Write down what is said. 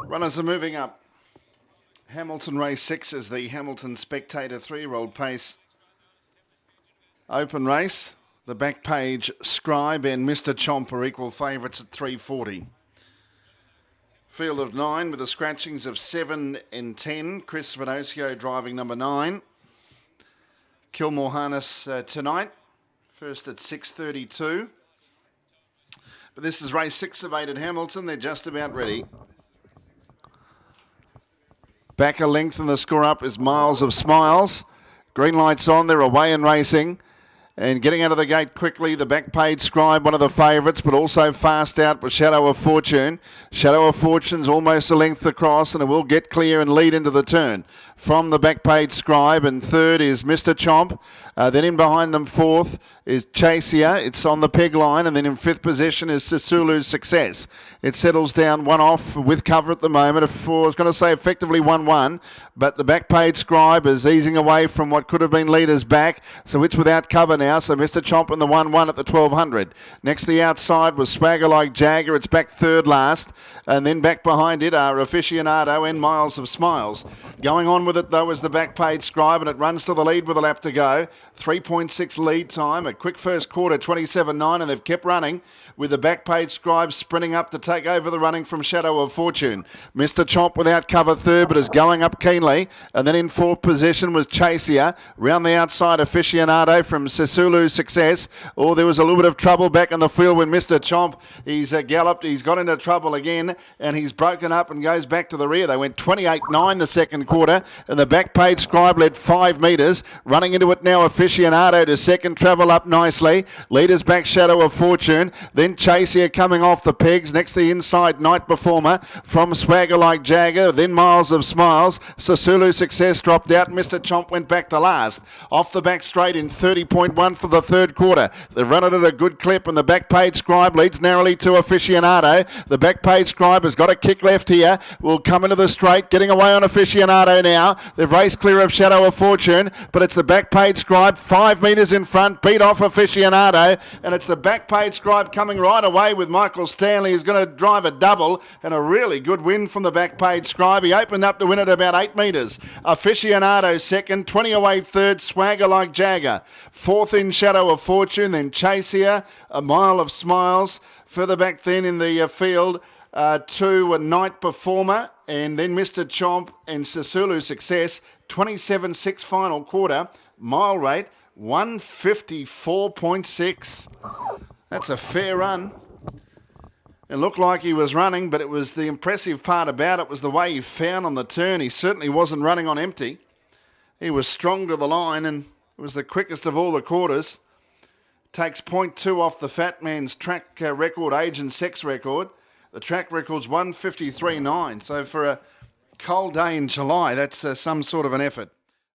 Runners are moving up. Hamilton race 6 is the Hamilton Spectator 3-year-old pace open race. The Thebackpagescribe and Mr. Chomp are equal favourites at 340. Field of 9 with the scratchings of 7 and 10. Chris Venocio driving number 9. Kilmore harness tonight. First at 6:32. But this is race 6 of 8 at Hamilton. They're just about ready. Back a length and the score up is Miles of Smiles. Green lights on, they're away and racing. And getting out of the gate quickly, the Thebackpagescribe, one of the favourites, but also fast out with Shadow of Fortune. Shadow of Fortune's almost a length across, and it will get clear and lead into the turn. From the Thebackpagescribe, and third is Mr. Chomp. Then in behind them, fourth is Chasia. It's on the peg line, and then in fifth position is Sisulu's Success. It settles down one off with cover at the moment. I was going to say effectively 1-1, but the Thebackpagescribe is easing away from what could have been leaders back, so it's without cover now. So Mr. Chomp in the 1-1 at the 1200. Next the outside was Swagger Like Jagger. It's back third last, and then back behind it are Aficionado and Miles of Smiles. Going on with it though is the Thebackpagescribe, and it runs to the lead with a lap to go. 3.6 lead time. A quick first quarter, 27.9, and they've kept running with the Thebackpagescribe sprinting up to take over the running from Shadow of Fortune. Mr. Chomp without cover third, but is going up keenly. And then in fourth position was Chasia. Round the outside, Aficionado from Sisulu's Success. Oh, there was a little bit of trouble back in the field when Mr. Chomp, he's galloped, he's got into trouble again, and he's broken up and goes back to the rear. They went 28.9 the second quarter, and the Thebackpagescribe led 5 metres. Running into it now, Aficionado to second, travel up nicely. Leaders back, Shadow of Fortune. Then Chasia coming off the pegs. Next the inside Night Performer from Swagger Like Jagger. Then Miles of Smiles. Sisulu's Success dropped out. Mr. Chomp went back to last. Off the back straight in 30.1 for the third quarter. They've run it at a good clip, and the Thebackpagescribe leads narrowly to Aficionado. The Thebackpagescribe has got a kick left here. Will come into the straight, getting away on Aficionado now. They've raced clear of Shadow of Fortune, but it's the Thebackpagescribe 5 metres in front, beat off Aficionado, and it's the Thebackpagescribe coming right away with Michael Stanley, who's going to drive a double, and a really good win from the Thebackpagescribe. He opened up to win at about 8 metres. Aficionado second, 20 away third, Swagger Like Jagger. Fourth in Shadow of Fortune, then Chasia, A Mile of Smiles. Further back then in the field, to a Night Performer, and then Mr. Chomp and Sisulu's Success. 27.6 final quarter. Mile rate 154.6. That's a fair run. It looked like he was running, but it was the impressive part about it was the way he found on the turn. He certainly wasn't running on empty. He was strong to the line, and it was the quickest of all the quarters. Takes 0.2 off the fat man's track record, age and sex record. The track record's 153.9. So for a cold day in July, that's some sort of an effort.